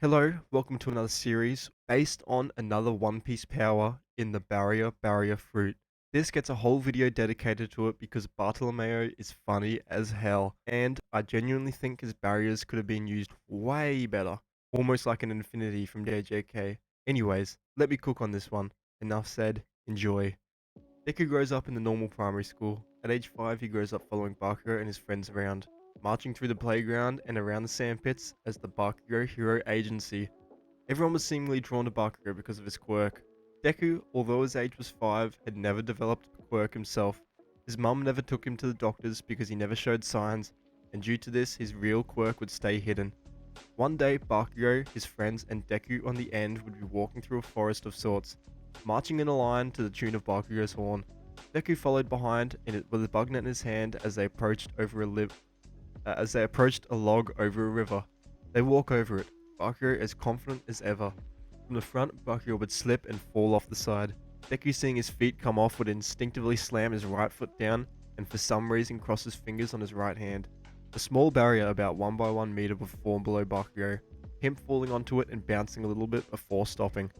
Hello, welcome to another series based on another One Piece power in the barrier fruit. This gets a whole video dedicated to it because Bartolomeo is funny as hell, and I genuinely think his barriers could have been used way better, almost like an infinity from DJK. Anyways, let me cook on this one. Enough said, enjoy. Deku grows up in the normal primary school. At age 5, he grows up following Bakugo and his friends around, marching through the playground and around the sandpits as the Bakugo Hero Agency. Everyone was seemingly drawn to Bakugo because of his quirk. Deku, although his age was 5, had never developed the quirk himself. His mum never took him to the doctors because he never showed signs, and due to this, his real quirk would stay hidden. One day, Bakugo, his friends, and Deku on the end would be walking through a forest of sorts, marching in a line to the tune of Bakugo's horn. Deku followed behind with a bug net in his hand as they approached a log over a river. They walk over it, Bakugo as confident as ever. From the front, Bakugo would slip and fall off the side. Deku, seeing his feet come off, would instinctively slam his right foot down and for some reason cross his fingers on his right hand. A small barrier about 1 by 1 meter would form below Bakugo, him falling onto it and bouncing a little bit before stopping.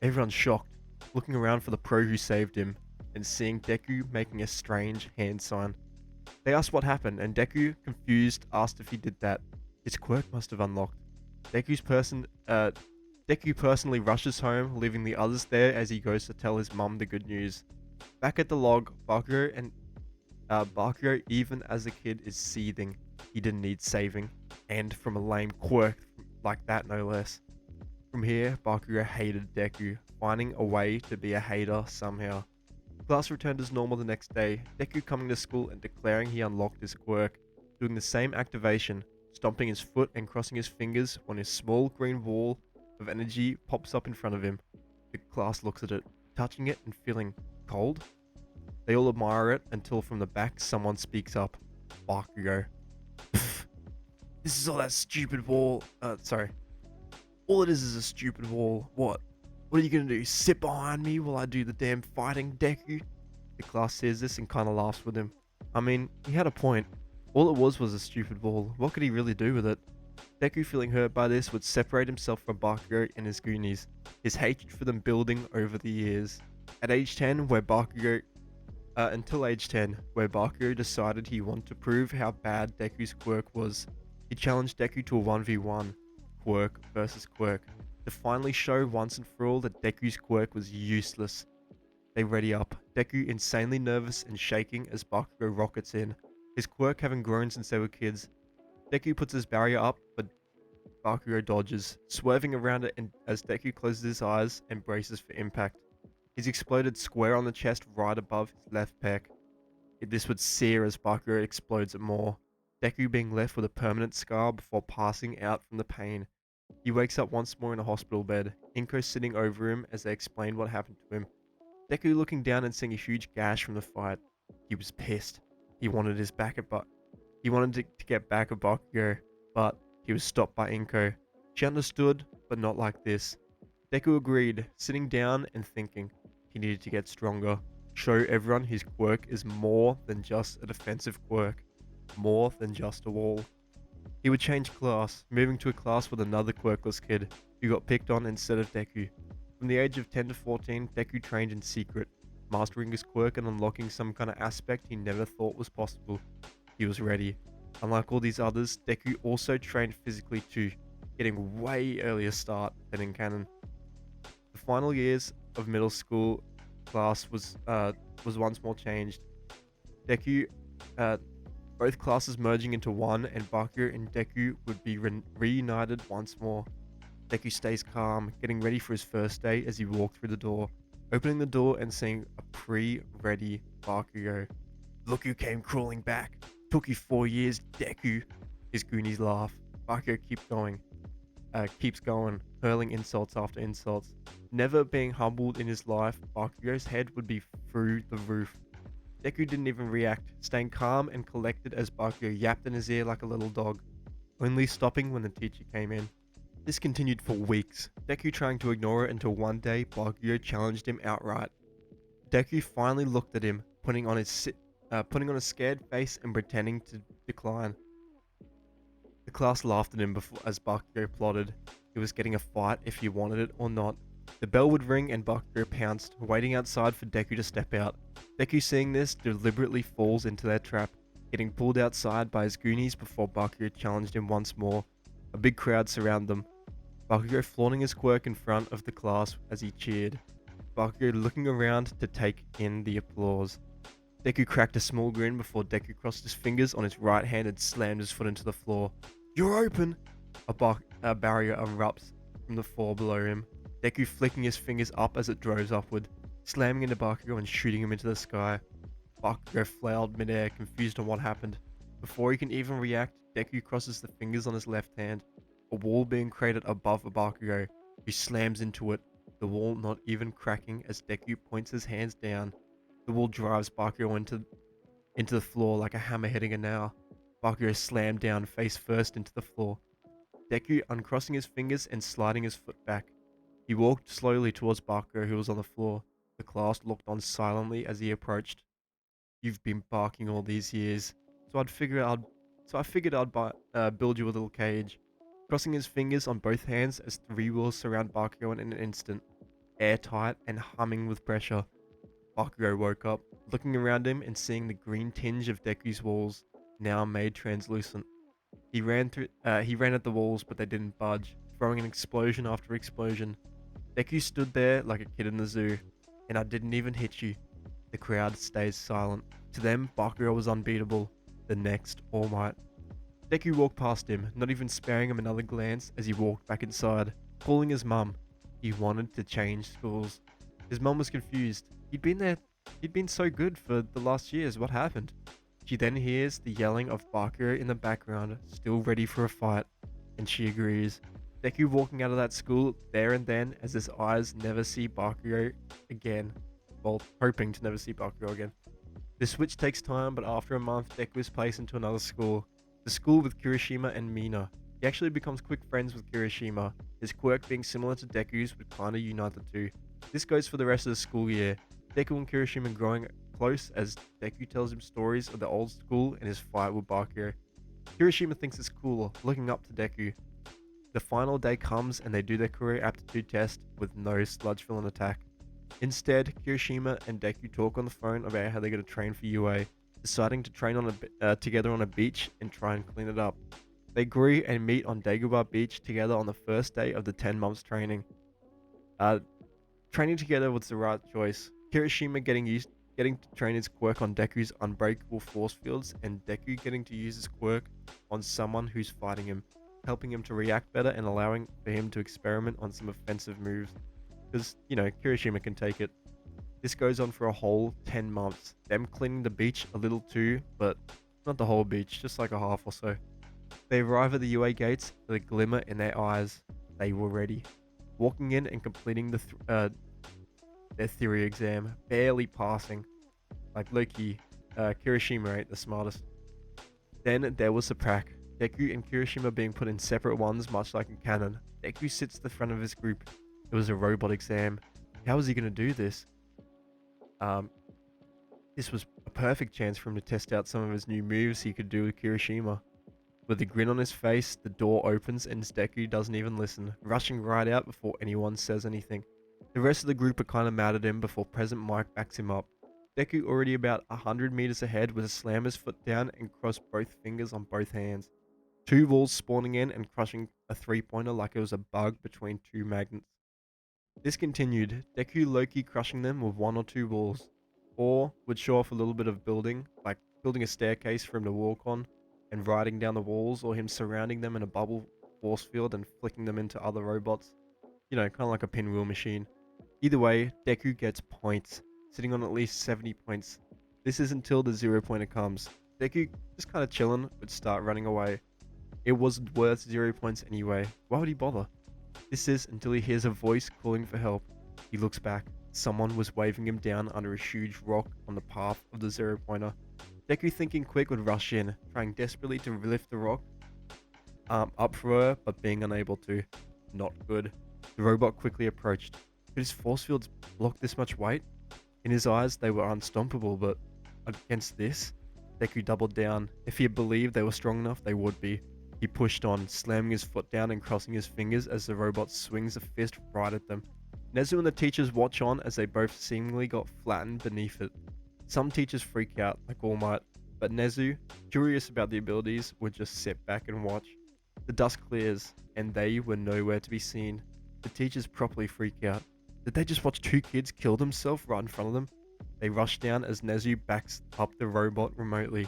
Everyone's shocked, looking around for the pro who saved him, and seeing Deku making a strange hand sign. They asked what happened, and Deku, confused, asked if he did that. His quirk must have unlocked. Deku personally rushes home, leaving the others there as he goes to tell his mum the good news. Back at the log, Bakugo, even as a kid, is seething. He didn't need saving, and from a lame quirk like that, no less. From here, Bakugo hated Deku, finding a way to be a hater somehow. Class returned as normal the next day, Deku coming to school and declaring he unlocked his quirk, doing the same activation, stomping his foot and crossing his fingers when a small green ball of energy pops up in front of him. The class looks at it, touching it and feeling cold. They all admire it until from the back someone speaks up. Bakugo. Pfft, this is all that stupid wall. Sorry. All it is a stupid wall. What? What are you gonna do? Sit behind me while I do the damn fighting, Deku? The class says this and kinda laughs with him. I mean, he had a point. All it was a stupid wall. What could he really do with it? Deku, feeling hurt by this, would separate himself from Bakugo and his Goonies, his hatred for them building over the years. At age 10, until age 10, where Bakugo decided he wanted to prove how bad Deku's quirk was. He challenged Deku to a 1v1, quirk versus quirk, to finally show once and for all that Deku's quirk was useless. They ready up, Deku insanely nervous and shaking as Bakugo rockets in, his quirk having grown since they were kids. Deku puts his barrier up, but Bakugo dodges, swerving around it as Deku closes his eyes and braces for impact. He's exploded square on the chest right above his left pec. This would sear as Bakugo explodes it more, Deku being left with a permanent scar before passing out from the pain. He wakes up once more in a hospital bed, Inko sitting over him as they explain what happened to him. Deku looking down and seeing a huge gash from the fight. He was pissed. He wanted to get back at Bakugo, but he was stopped by Inko. She understood, but not like this. Deku agreed, sitting down and thinking. He needed to get stronger. Show everyone his quirk is more than just a defensive quirk. More than just a wall. He would change class, moving to a class with another quirkless kid, who got picked on instead of Deku. From the age of 10 to 14, Deku trained in secret, mastering his quirk and unlocking some kind of aspect he never thought was possible. He was ready. Unlike all these others, Deku also trained physically too, getting way earlier start than in canon. The final years of middle school class was once more changed. Deku, both classes merging into one, and Bakugo and Deku would be reunited once more. Deku stays calm, getting ready for his first day as he walked through the door, opening the door and seeing a pre-ready Bakugo. Look who came crawling back. Took you 4 years, Deku. His Goonies laugh. Bakugo keeps going, hurling insults after insults. Never being humbled in his life, Bakugo's head would be through the roof. Deku didn't even react, staying calm and collected as Bakugo yapped in his ear like a little dog, only stopping when the teacher came in. This continued for weeks, Deku trying to ignore it until one day Bakugo challenged him outright. Deku finally looked at him, putting on a scared face and pretending to decline. The class laughed at him as Bakugo plotted. He was getting a fight if he wanted it or not. The bell would ring and Bakugo pounced, waiting outside for Deku to step out. Deku, seeing this, deliberately falls into their trap, getting pulled outside by his goonies before Bakugo challenged him once more. A big crowd surround them, Bakugo flaunting his quirk in front of the class as he cheered. Bakugo looking around to take in the applause. Deku cracked a small grin before Deku crossed his fingers on his right hand and slammed his foot into the floor. "You're open!" A barrier erupts from the floor below him. Deku flicking his fingers up as it droves upward, slamming into Bakugo and shooting him into the sky. Bakugo flailed midair, confused on what happened. Before he can even react, Deku crosses the fingers on his left hand, a wall being created above Bakugo, who slams into it, the wall not even cracking as Deku points his hands down. The wall drives Bakugo into the floor like a hammer hitting a nail. Bakugo slammed down face first into the floor, Deku uncrossing his fingers and sliding his foot back. He walked slowly towards Bakugo, who was on the floor. The class looked on silently as he approached. "You've been barking all these years, so I figured I'd build you a little cage." Crossing his fingers on both hands as three wheels surround Bakugo in an instant, airtight and humming with pressure. Bakugo woke up, looking around him and seeing the green tinge of Deku's walls, now made translucent. He ran at the walls, but they didn't budge, throwing an explosion after explosion. Deku stood there like a kid in the zoo. "And I didn't even hit you." The crowd stays silent. To them, Bakugo was unbeatable, the next All Might. Deku walked past him, not even sparing him another glance as he walked back inside, calling his mum. He wanted to change schools. His mum was confused. He'd been so good for the last years, what happened? She then hears the yelling of Bakugo in the background, still ready for a fight, and she agrees. Deku walking out of that school there and then as his eyes never see Bakugo again. Well, hoping to never see Bakugo again. The switch takes time, but after a month, Deku is placed into another school. The school with Kirishima and Mina. He actually becomes quick friends with Kirishima. His quirk being similar to Deku's would kinda unite the two. This goes for the rest of the school year. Deku and Kirishima growing close as Deku tells him stories of the old school and his fight with Bakugo. Kirishima thinks it's cool, looking up to Deku. The final day comes and they do their career aptitude test with no sludge villain attack. Instead, Kirishima and Deku talk on the phone about how they're going to train for UA, deciding to train together on a beach and try and clean it up. They agree and meet on Dagobah Beach together on the first day of the 10 months training. Training together was the right choice. Kirishima getting to train his quirk on Deku's unbreakable force fields, and Deku getting to use his quirk on someone who's fighting him, helping him to react better and allowing for him to experiment on some offensive moves. Because, Kirishima can take it. This goes on for a whole 10 months. Them cleaning the beach a little too, but not the whole beach, just like a half or so. They arrive at the UA gates with a glimmer in their eyes. They were ready. Walking in and completing their theory exam, barely passing. Like Loki, Kirishima ain't the smartest. Then there was the prac. Deku and Kirishima being put in separate ones, much like in canon. Deku sits at the front of his group. It was a robot exam. How was he going to do this? This was a perfect chance for him to test out some of his new moves he could do with Kirishima. With a grin on his face, the door opens and Deku doesn't even listen, rushing right out before anyone says anything. The rest of the group are kinda mad at him before Present Mike backs him up. Deku already about 100 meters ahead with a slam his foot down and cross both fingers on both hands. Two walls spawning in and crushing a three-pointer like it was a bug between two magnets. This continued, Deku Loki crushing them with one or two walls, or would show off a little bit of building, like building a staircase for him to walk on, and riding down the walls, or him surrounding them in a bubble force field and flicking them into other robots. Kinda like a pinwheel machine. Either way, Deku gets points, sitting on at least 70 points. This is until the 0-pointer comes. Deku, just kinda chillin', would start running away. It wasn't worth 0 points anyway. Why would he bother? This is until he hears a voice calling for help. He looks back. Someone was waving him down under a huge rock on the path of the 0-pointer. Deku, thinking quick, would rush in, trying desperately to lift the rock up for her, but being unable to. Not good. The robot quickly approached. Could his force fields block this much weight? In his eyes, they were unstoppable, but against this, Deku doubled down. If he had believed they were strong enough, they would be. He pushed on, slamming his foot down and crossing his fingers as the robot swings a fist right at them. Nezu and the teachers watch on as they both seemingly got flattened beneath it. Some teachers freak out, like All Might, but Nezu, curious about the abilities, would just sit back and watch. The dust clears, and they were nowhere to be seen. The teachers properly freak out. Did they just watch two kids kill themselves right in front of them? They rush down as Nezu backs up the robot remotely.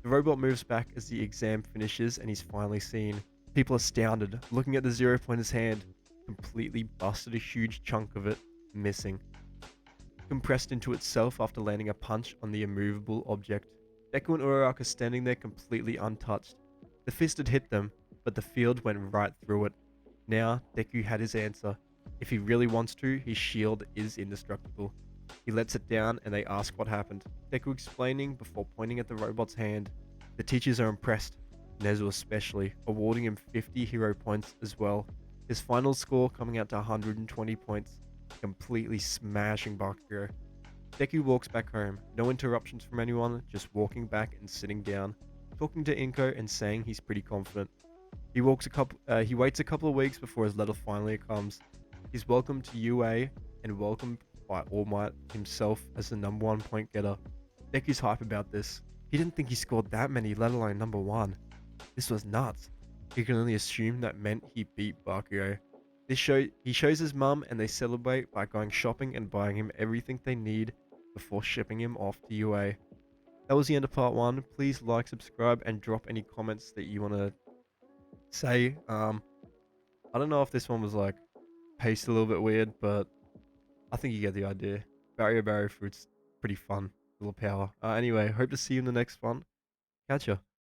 The robot moves back as the exam finishes and he's finally seen. People astounded, looking at the 0-pointer's hand, completely busted a huge chunk of it, missing. Compressed into itself after landing a punch on the immovable object. Deku and Uraraka are standing there completely untouched. The fist had hit them, but the field went right through it. Now, Deku had his answer. If he really wants to, his shield is indestructible. He lets it down and they ask what happened. Deku explaining before pointing at the robot's hand. The teachers are impressed, Nezu especially, awarding him 50 hero points as well. His final score coming out to 120 points, completely smashing Bakugo. Deku walks back home, no interruptions from anyone, just walking back and sitting down, talking to Inko and saying he's pretty confident. He waits a couple of weeks before his letter finally comes. He's welcomed to UA and welcomed by All Might himself as the #1 point getter. Deku's hype about this. He didn't think he scored that many, let alone #1. This was nuts. He can only assume that meant he beat Bakugo. He shows his mum and they celebrate by going shopping and buying him everything they need before shipping him off to UA. That was the end of part 1. Please like, subscribe, and drop any comments that you want to say. I don't know if this one was like paced a little bit weird, but I think you get the idea. Barrier fruit's pretty fun. Little power. Anyway, hope to see you in the next one. Catch ya.